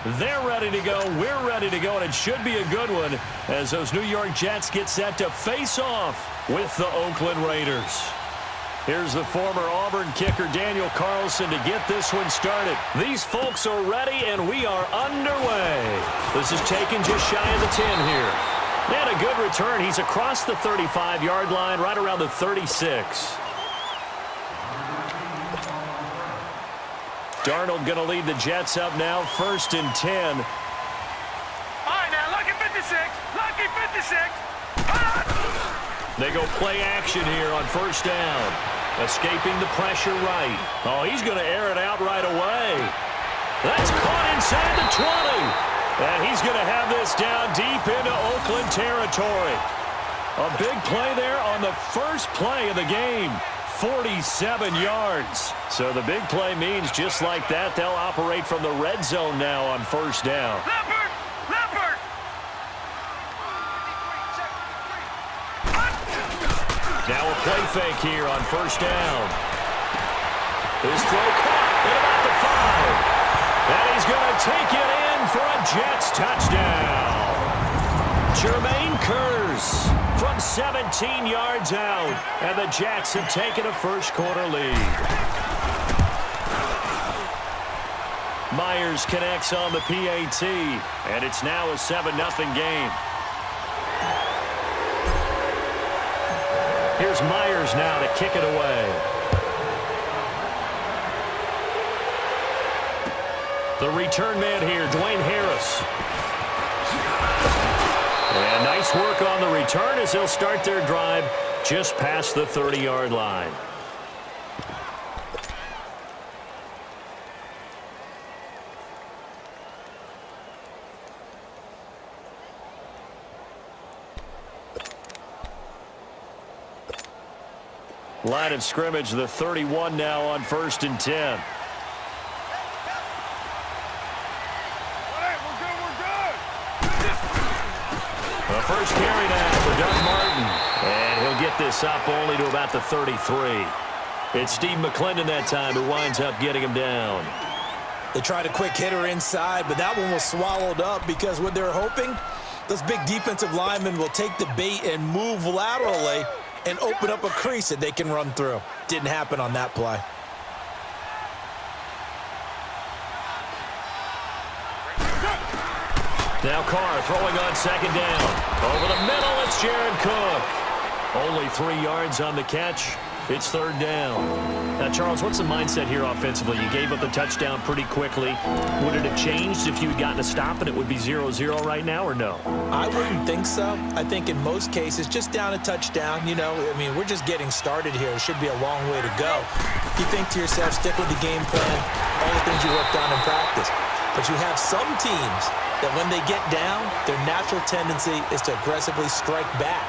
They're ready to go. We're ready to go, and it should be a good one as those New York Jets get set to face off with the Oakland Raiders. Here's the former Auburn kicker Daniel Carlson to get this one started. These folks are ready, and we are underway. This is taken just shy of the 10 here. And a good return. He's across the 35-yard line, right around the 36. Darnold going to lead the Jets up now, 1st and 10. All right, now, lucky 56. Lucky 56. They go play action here on 1st down. Escaping the pressure right. Oh, he's going to air it out right away. That's caught inside the 20. And he's going to have this down deep into Oakland territory. A big play there on the first play of the game. 47 yards. So the big play means just like that, they'll operate from the red zone now on 1st down. Leopard! Leopard! Now a play fake here on 1st down. His throw caught at about the 5. And he's going to take it in for a Jets touchdown. Jermaine Kearse from 17 yards out, and the Jets have taken a first-quarter lead. Myers connects on the PAT, and it's now a 7-0 game. Here's Myers now to kick it away. The return man here, Dwayne Harris. And nice work on the return as they'll start their drive just past the 30-yard line. Line of scrimmage, the 31 now on 1st and 10. The first carry now for Doug Martin. And he'll get this up only to about the 33. It's Steve McClendon that time who winds up getting him down. They tried a quick hitter inside, but that one was swallowed up because what they're hoping, those big defensive linemen will take the bait and move laterally and open up a crease that they can run through. Didn't happen on that play. Now Carr throwing on 2nd down. Over the middle, it's Jared Cook. Only 3 yards on the catch. It's 3rd down. Now, Charles, what's the mindset here offensively? You gave up the touchdown pretty quickly. Would it have changed if you had gotten a stop and it would be 0-0 right now, or no? I wouldn't think so. I think in most cases, just down a touchdown, you know, I mean, we're just getting started here. It should be a long way to go. You think to yourself, stick with the game plan, all the things you worked on in practice. But you have some teams that when they get down, their natural tendency is to aggressively strike back.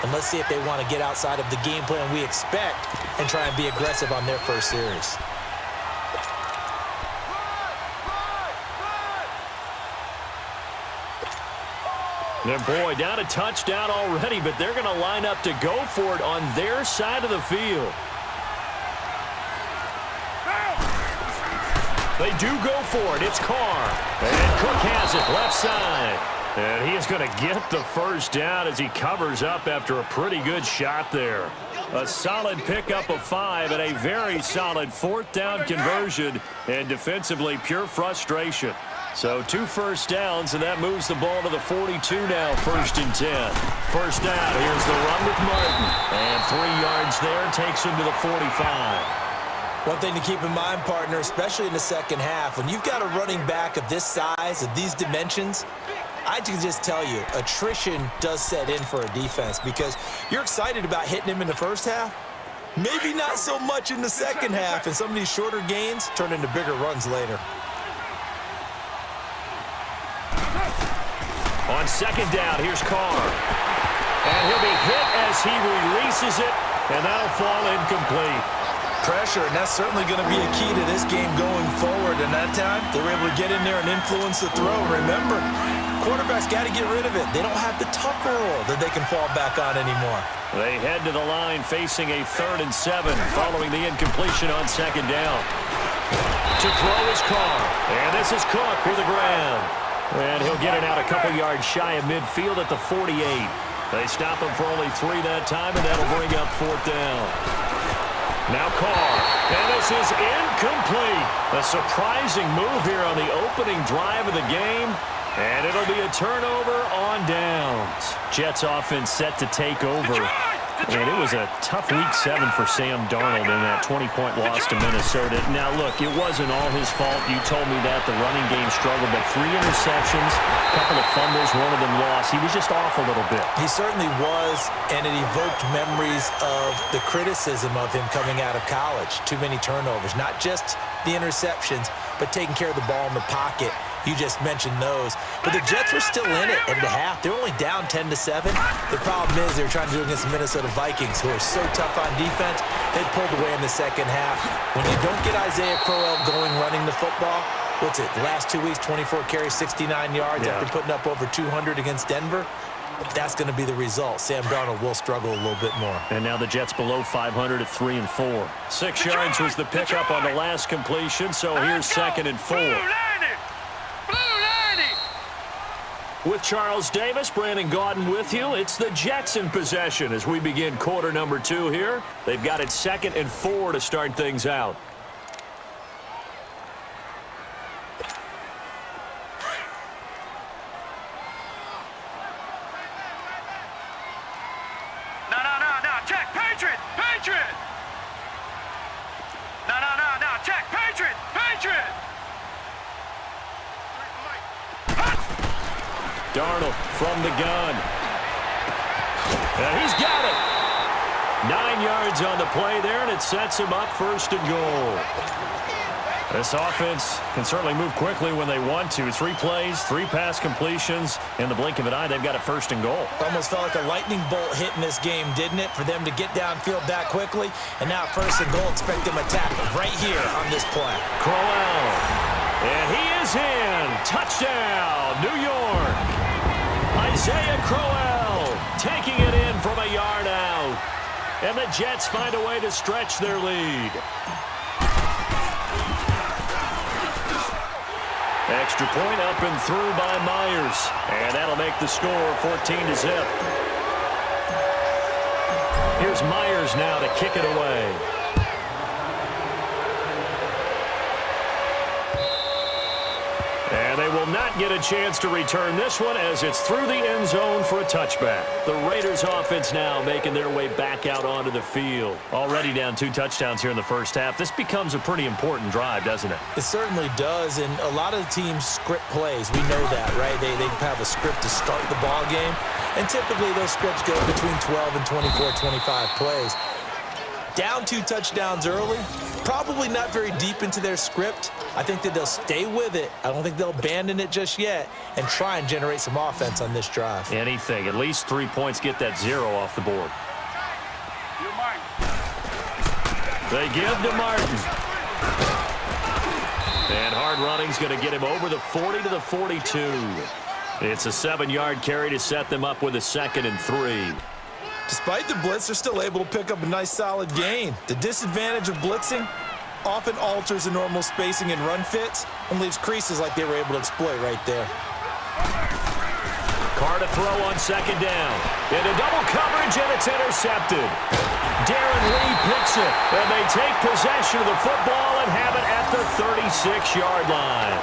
And let's see if they want to get outside of the game plan we expect and try and be aggressive on their first series. And boy, down a touchdown already, but they're going to line up to go for it on their side of the field. They do go for it. It's Carr. And Cook has it left side. And he is going to get the first down as he covers up after a pretty good shot there. A solid pickup of 5 and a very solid 4th down conversion. And defensively, pure frustration. So 2 first downs, and that moves the ball to the 42 now, 1st and 10. First down, here's the run with Martin. And 3 yards there, takes him to the 45. One thing to keep in mind, partner, especially in the second half, when you've got a running back of this size, of these dimensions, I can just tell you, attrition does set in for a defense because you're excited about hitting him in the first half. Maybe not so much in the second half, and some of these shorter gains turn into bigger runs later. On 2nd down, here's Carr. And he'll be hit as he releases it, and that'll fall incomplete. Pressure, and that's certainly going to be a key to this game going forward. And that time, they were able to get in there and influence the throw. Remember, quarterbacks got to get rid of it. They don't have the Tucker rule that they can fall back on anymore. They head to the line facing a 3rd and 7 following the incompletion on 2nd down. To throw is Carr. And this is Cook with a grab. And he'll get it out a couple yards shy of midfield at the 48. They stop him for only 3 that time, and that'll bring up 4th down. Now Carr, and this is incomplete. A surprising move here on the opening drive of the game, and it'll be a turnover on downs. Jets offense set to take over. And it was a tough week 7 for Sam Darnold in that 20-point loss to Minnesota. Now, look, it wasn't all his fault. You told me that. The running game struggled, but 3 interceptions, a couple of fumbles, one of them lost. He was just off a little bit. He certainly was, and it evoked memories of the criticism of him coming out of college. Too many turnovers, not just the interceptions, but taking care of the ball in the pocket. You just mentioned those. But the Jets were still in it at the half. They're only down 10-7. The problem is they're trying to do it against the Minnesota Vikings, who are so tough on defense. They pulled away in the second half. When you don't get Isaiah Crowell going running the football, what's it, the last 2 weeks, 24 carries, 69 yards after putting up over 200 against Denver? That's going to be the result. Sam Darnold will struggle a little bit more. And now the Jets below 500 at 3-4. 6 yards was the pickup on the last completion, so here's 2nd and 4. With Charles Davis, Brandon Gaudin with you. It's the Jets in possession as we begin quarter number 2 here. They've got it 2nd and 4 to start things out. No, check, Patriot, Patriot. No, check, Patriot. Darnold from the gun. And he's got it. 9 yards on the play there, and it sets him up 1st and goal. This offense can certainly move quickly when they want to. 3 plays, 3 pass completions. In the blink of an eye, they've got it 1st and goal. Almost felt like a lightning bolt hit in this game, didn't it? For them to get downfield that quickly. And now 1st and goal, expect them to attack right here on this play. Crowell. And he is in. Touchdown, New York. Isaiah Crowell taking it in from a yard out. And the Jets find a way to stretch their lead. Extra point up and through by Myers. And that'll make the score 14-0. Here's Myers now to kick it away. And they will not get a chance to return this one as it's through the end zone for a touchback. The Raiders offense now making their way back out onto the field. Already down 2 touchdowns here in the first half. This becomes a pretty important drive, doesn't it? It certainly does, and a lot of the teams script plays. We know that, right? They have a script to start the ball game, and typically those scripts go between 12 and 24, 25 plays. Down 2 touchdowns early, probably not very deep into their script. I think that they'll stay with it. I don't think they'll abandon it just yet and try and generate some offense on this drive. Anything. At least 3 points, get that 0 off the board. They give to Martin. And hard running's going to get him over the 40 to the 42. It's a 7-yard carry to set them up with a 2nd and 3. Despite the blitz, they're still able to pick up a nice solid gain. The disadvantage of blitzing often alters the normal spacing and run fits and leaves creases like they were able to exploit right there. Carr to throw on 2nd down. Into double coverage, and it's intercepted. Darren Lee picks it, and they take possession of the football and have it at the 36-yard line.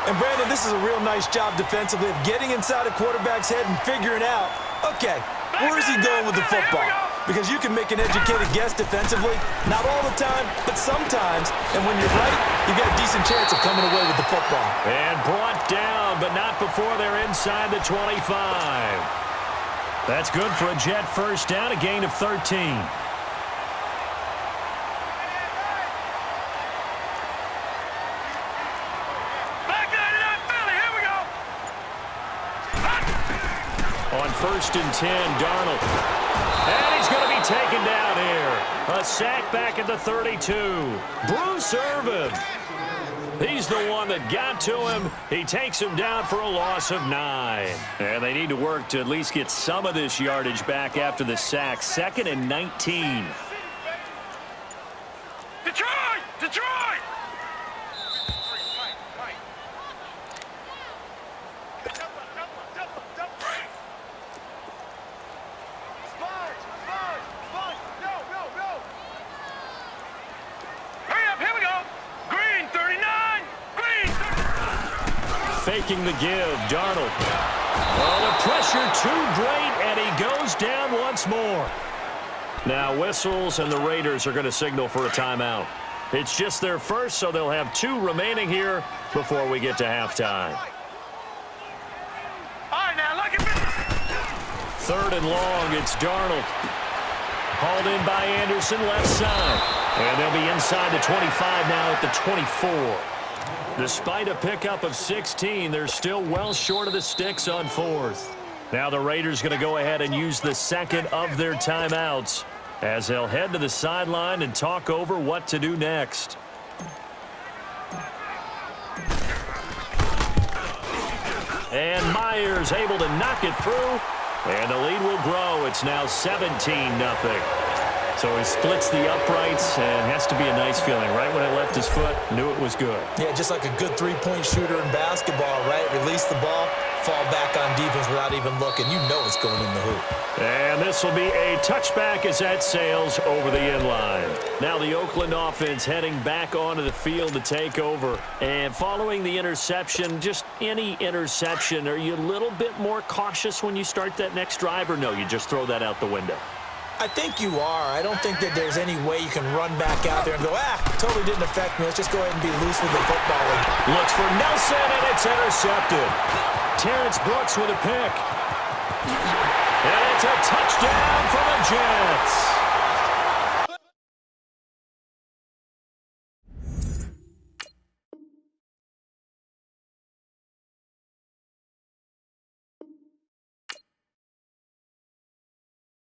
And Brandon, this is a real nice job defensively of getting inside a quarterback's head and figuring out, okay, where is he going with the football? Because you can make an educated guess defensively, not all the time, but sometimes. And when you're right, you got a decent chance of coming away with the football. And brought down, but not before they're inside the 25. That's good for a Jet 1st down, a gain of 13. On 1st and 10, Darnold. And he's going to be taken down here. A sack back at the 32. Bruce Irvin. He's the one that got to him. He takes him down for a loss of 9. And they need to work to at least get some of this yardage back after the sack. 2nd and 19. Detroit! faking the give. Darnold. Oh, the pressure too great, and he goes down once more. Now whistles, and the Raiders are going to signal for a timeout. It's just their first, so they'll have 2 remaining here before we get to halftime. All right, now, look at this. 3rd and long, it's Darnold. Hauled in by Anderson, left side. And they'll be inside the 25 now at the 24. Despite a pickup of 16, they're still well short of the sticks on 4th. Now the Raiders going to go ahead and use the second of their timeouts as they'll head to the sideline and talk over what to do next. And Myers able to knock it through, and the lead will grow. It's now 17-0. So he splits the uprights, and has to be a nice feeling. Right when it left his foot, knew it was good. Yeah, just like a good three-point shooter in basketball, right? Release the ball, fall back on defense without even looking. You know it's going in the hoop. And this will be a touchback as that sails over the end line. Now the Oakland offense heading back onto the field to take over. And following the interception, just any interception, are you a little bit more cautious when you start that next drive, or no, you just throw that out the window? I think you are. I don't think that there's any way you can run back out there and go, totally didn't affect me. Let's just go ahead and be loose with the football. Looks for Nelson, and it's intercepted. Terrence Brooks with a pick. And it's a touchdown for the Jets.